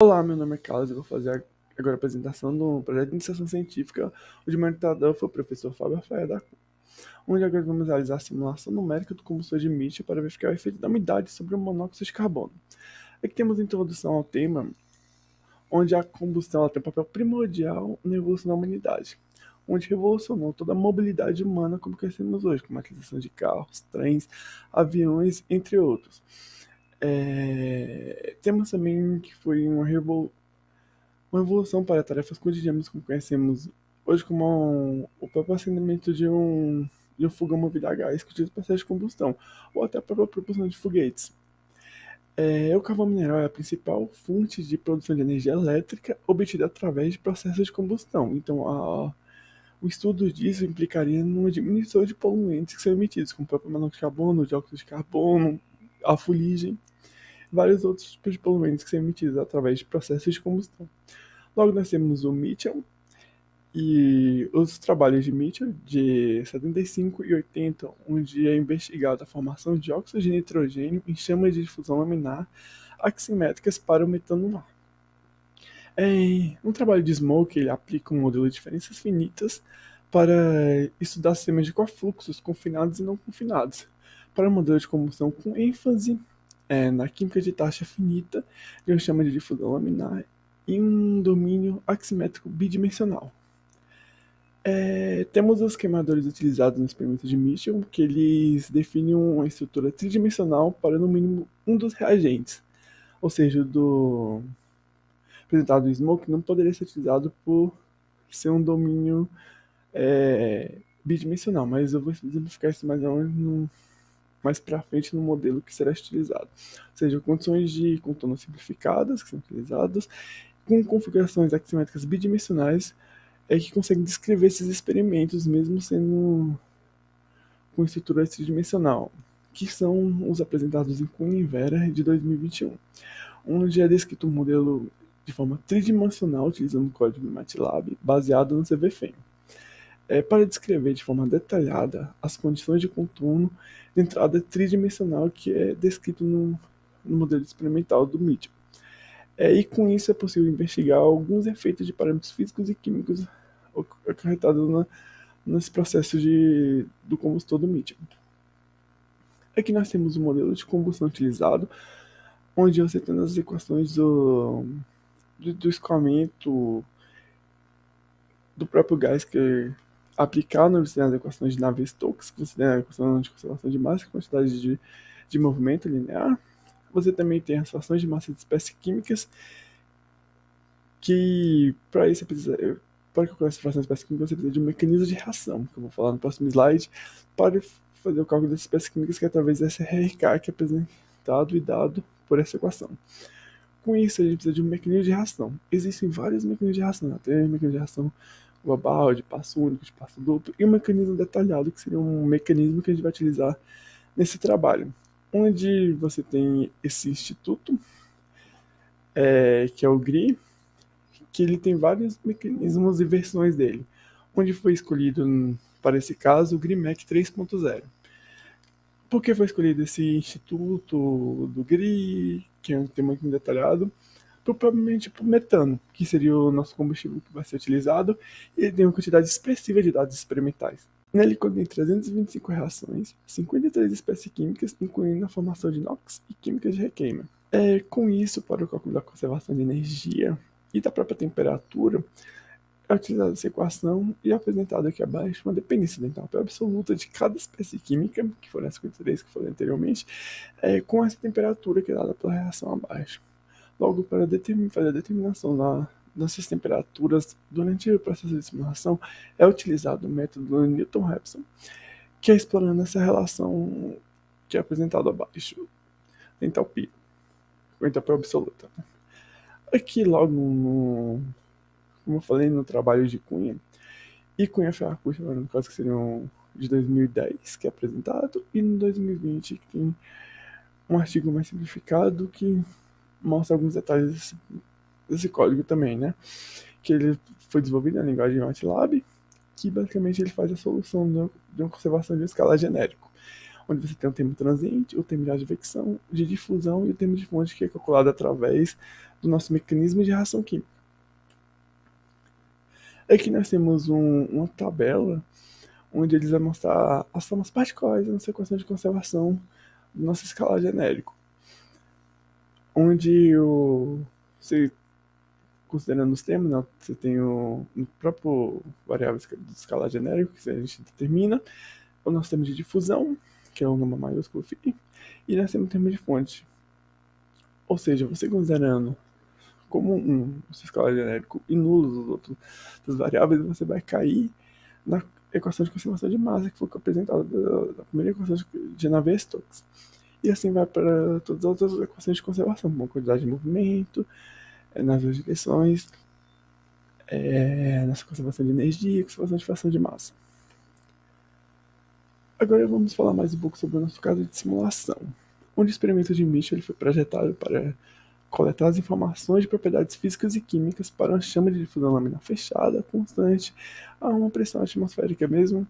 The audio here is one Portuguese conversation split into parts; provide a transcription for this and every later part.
Olá, meu nome é Carlos e vou fazer agora a apresentação do projeto de iniciação científica, onde o orientador foi o professor Fábio Rafael da Cunha, onde agora vamos realizar a simulação numérica do combustor de Mitchell para verificar o efeito da umidade sobre o monóxido de carbono. Aqui temos a introdução ao tema, onde a combustão ela tem um papel primordial na evolução da humanidade, onde revolucionou toda a mobilidade humana como conhecemos hoje, como a aquisição de carros, trens, aviões, entre outros. Temos também que foi uma evolução para tarefas cotidianas como conhecemos hoje, como o próprio acendimento de um fogão movido a gás que utiliza processo de combustão, ou até a própria propulsão de foguetes. O carvão mineral é a principal fonte de produção de energia elétrica obtida através de processos de combustão. Então, o estudo disso implicaria numa diminuição de poluentes que são emitidos, como o próprio monóxido de carbono, dióxido de carbono, a fuligem, vários outros tipos de poluentes que são emitidos através de processos de combustão. Logo, nós temos o Mitchell e os trabalhos de Mitchell de 75 e 80, onde é investigada a formação de óxido de nitrogênio em chamas de difusão laminar aximétricas para o metano no ar. Um trabalho de Smoke, ele aplica um modelo de diferenças finitas para estudar sistemas de cofluxos confinados e não confinados, para um modelo de combustão com ênfase na química de taxa finita de uma chama de difusão laminar em um domínio aximétrico bidimensional. Temos os queimadores utilizados no experimento de Mitchell, que eles definem uma estrutura tridimensional para no mínimo um dos reagentes, ou seja, do apresentado no Smoke não poderia ser utilizado por ser um domínio bidimensional, mas eu vou exemplificar isso mais para frente no modelo que será utilizado. Ou seja, condições de contorno simplificadas que são utilizadas, com configurações aximétricas bidimensionais que conseguem descrever esses experimentos, mesmo sendo com estrutura tridimensional, que são os apresentados em Cunha e Vera de 2021, onde é descrito um modelo de forma tridimensional, utilizando o código do MATLAB, baseado no CVFEM. Para descrever de forma detalhada as condições de contorno de entrada tridimensional que é descrito no modelo experimental do Mitchell. E com isso é possível investigar alguns efeitos de parâmetros físicos e químicos acarretados nesse processo do combustor do Mitchell. Aqui nós temos o modelo de combustão utilizado, onde você tem as equações do escoamento do próprio gás que aplicado nas equações de Navier-Stokes, que você tem a equação de conservação de massa e quantidade de movimento linear. Você também tem as frações de massa de espécies químicas, que para isso você precisa, para calcular essa fração de espécies químicas, você precisa de um mecanismo de reação, que eu vou falar no próximo slide, para fazer o cálculo das espécies químicas, que é através dessa RK, que é apresentado e dado por essa equação. Com isso, a gente precisa de um mecanismo de reação. Existem vários mecanismos de reação, até mecanismo de reação global, de passo único, de passo duplo, e um mecanismo detalhado, que seria um mecanismo que a gente vai utilizar nesse trabalho, onde você tem esse instituto, que é o GRI, que ele tem vários mecanismos e versões dele, onde foi escolhido, para esse caso, o GRIMEC 3.0. Por que foi escolhido esse instituto do GRI, que é um tema muito detalhado? Provavelmente para o metano, que seria o nosso combustível que vai ser utilizado, e ele tem uma quantidade expressiva de dados experimentais. Nele contém 325 reações, 53 espécies químicas, incluindo a formação de NOx e químicas de requeima. Com isso, para o cálculo da conservação de energia e da própria temperatura, é utilizada essa equação e é apresentada aqui abaixo uma dependência da entalpia absoluta de cada espécie química, que foram as 53 que falei anteriormente, com essa temperatura que é dada pela reação abaixo. Logo, para fazer a determinação dessas temperaturas durante o processo de simulação, é utilizado o método Newton-Raphson, que é explorando essa relação que é apresentada abaixo, a entalpia, ou entalpia absoluta. Aqui, logo, como eu falei, no trabalho de Cunha, e Cunha Ferracurso, no caso que seriam de 2010, que é apresentado, e no 2020, que tem um artigo mais simplificado que mostra alguns detalhes desse código também, né? Que ele foi desenvolvido na linguagem MATLAB, que basicamente ele faz a solução de uma conservação de uma escala genérico, onde você tem o termo transiente, o termo de advecção, de difusão e o termo de fonte, que é calculado através do nosso mecanismo de reação química. Aqui nós temos uma tabela onde eles vão mostrar as formas particulares na nossa equação de conservação do nosso escalar genérico, onde você, considerando os termos, né, você tem o próprio variável do escalar genérico, que a gente determina, o nosso termo de difusão, que é o nome maiúsculo φ, e nós temos o termo de fonte. Ou seja, você considerando como o seu escalar genérico e nulos os outros das variáveis, você vai cair na equação de conservação de massa, que foi apresentada da primeira equação de Navier-Stokes. E assim vai para todas as outras equações de conservação, como a quantidade de movimento, nas duas direções, nessa conservação de energia, conservação de fração de massa. Agora vamos falar mais um pouco sobre o nosso caso de simulação, onde o experimento de Mitchell ele foi projetado para coletar as informações de propriedades físicas e químicas para uma chama de difusão laminar fechada, constante, a uma pressão atmosférica mesmo,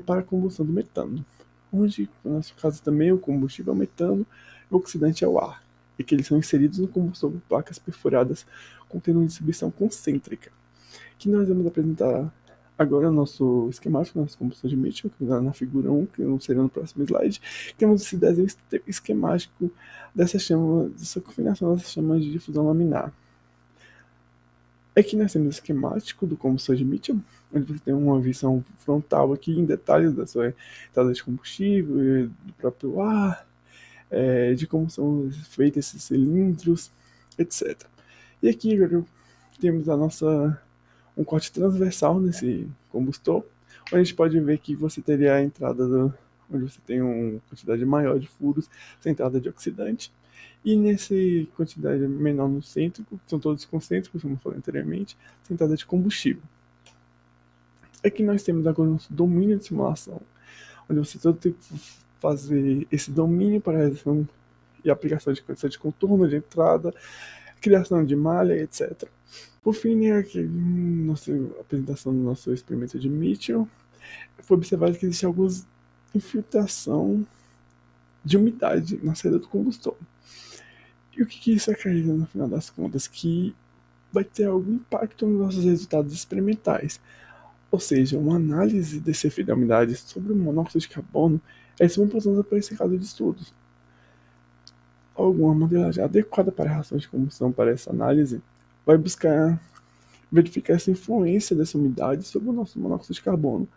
para a combustão do metano, onde, no nosso caso também, o combustível é o metano e o oxidante é o ar, e que eles são inseridos no combustor por placas perfuradas contendo uma distribuição concêntrica, que nós vamos apresentar agora o nosso esquemático, nossa combustão de Mitchell, que está na figura 1, que não será no próximo slide, que temos esse desenho esquemático dessa chama, dessa combinação dessas chamas de difusão laminar. Aqui nós temos o esquemático do combustor de Mitchell, onde você tem uma visão frontal aqui em detalhes da sua entrada de combustível, do próprio ar, de como são feitos esses cilindros, etc. E aqui agora temos um corte transversal nesse combustor, onde a gente pode ver que você teria a entrada onde você tem uma quantidade maior de furos, essa entrada de oxidante, e nessa quantidade menor no centro, são todos concêntricos, como eu falei anteriormente, essa entrada de combustível. Aqui nós temos agora o nosso domínio de simulação, onde você todo tem que fazer esse domínio para a realização e aplicação de condição de contorno, de entrada, criação de malha, etc. Por fim, aqui nossa apresentação do nosso experimento de Mitchell, foi observado que existe alguma infiltração de umidade na saída do combustor. E o que isso acredita no final das contas? Que vai ter algum impacto nos nossos resultados experimentais. Ou seja, uma análise desse efeito da umidade sobre o monóxido de carbono é extremamente importante para esse caso de estudos. Alguma modelagem adequada para a reação de combustão para essa análise vai buscar verificar essa influência dessa umidade sobre o nosso monóxido de carbono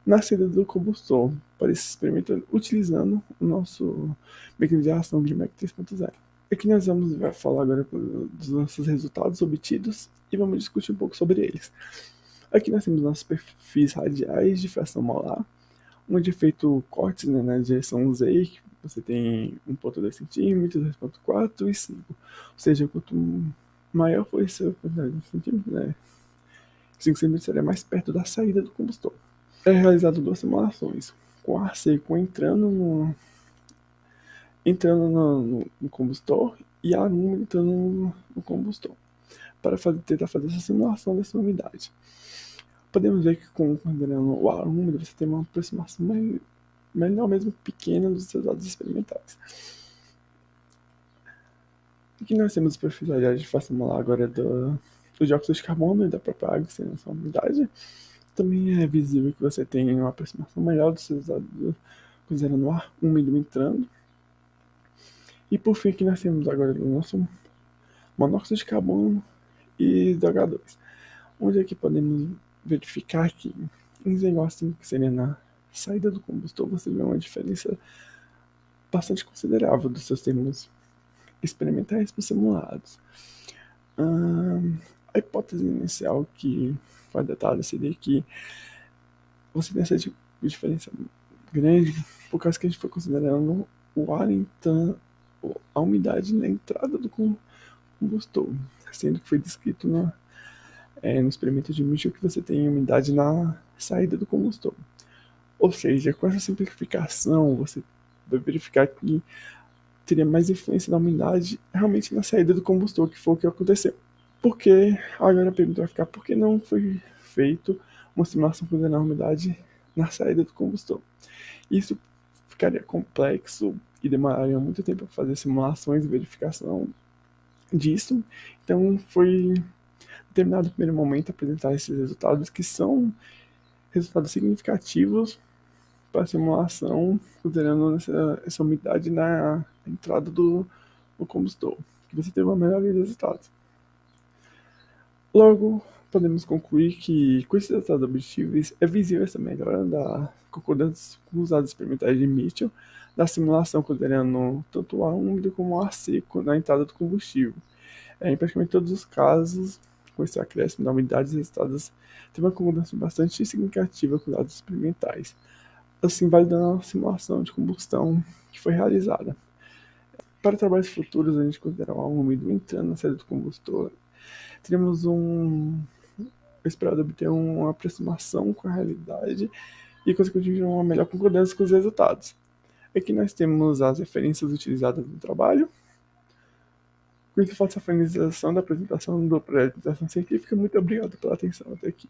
na saída do combustor para esse experimento utilizando o nosso mecanismo de reação Grignard 3.0. Aqui nós vamos falar agora dos nossos resultados obtidos e vamos discutir um pouco sobre eles. Aqui nós temos nossos perfis radiais de fração molar, onde é feito cortes na direção Z, você tem 1,2 cm, 2,4 e 5. Ou seja, quanto maior for essa quantidade de centímetros, 5 cm seria mais perto da saída do combustor. É realizado duas simulações, com ar seco entrando no combustor e ar úmido entrando no combustor, para tentar fazer essa simulação dessa umidade. Podemos ver que considerando o ar úmido, você tem uma aproximação melhor mesmo pequena dos seus dados experimentais. Aqui nós temos o perfil de fração molar agora do dióxido de carbono e da própria água sem essa umidade. Também é visível que você tem uma aproximação melhor dos seus dados considerando o ar úmido entrando. E por fim, aqui nós temos agora o nosso monóxido de carbono e do H2, onde aqui podemos verificar que em Z igual a 5, que seria na saída do combustor, você vê uma diferença bastante considerável dos seus termos experimentais para simulados. A hipótese inicial que foi adotada seria que você tem essa diferença grande por causa que a gente foi considerando o ar entrando, a umidade na entrada do combustor, sendo que foi descrito no experimento de Mitchell que você tem umidade na saída do combustor. Ou seja, com essa simplificação, você vai verificar que teria mais influência da umidade realmente na saída do combustor, que foi o que aconteceu. Porque, agora a pergunta vai ficar, por que não foi feito uma simulação considerando a umidade na saída do combustor? Isso ficaria complexo e demoraria muito tempo para fazer simulações e verificação disso. Então foi determinado no primeiro momento apresentar esses resultados, que são resultados significativos para a simulação, considerando essa umidade na entrada do combustor, que você teve uma melhoria de resultados. Logo, podemos concluir que, com esses resultados objetivos, é visível essa melhora da concordância com os dados experimentais de Mitchell da simulação, considerando tanto o ar úmido como o ar seco na entrada do combustível. Em praticamente todos os casos, com esse acréscimo da umidade, os resultados têm uma concordância bastante significativa com os dados experimentais, assim validando a simulação de combustão que foi realizada. Para trabalhos futuros, a gente considera o ar úmido entrando na saída do combustor, teremos esperado obter uma aproximação com a realidade e, consequentemente, uma melhor concordância com os resultados. Aqui nós temos as referências utilizadas no trabalho. Com isso, faço a finalização da apresentação do projeto de apresentação científica. Muito obrigado pela atenção até aqui.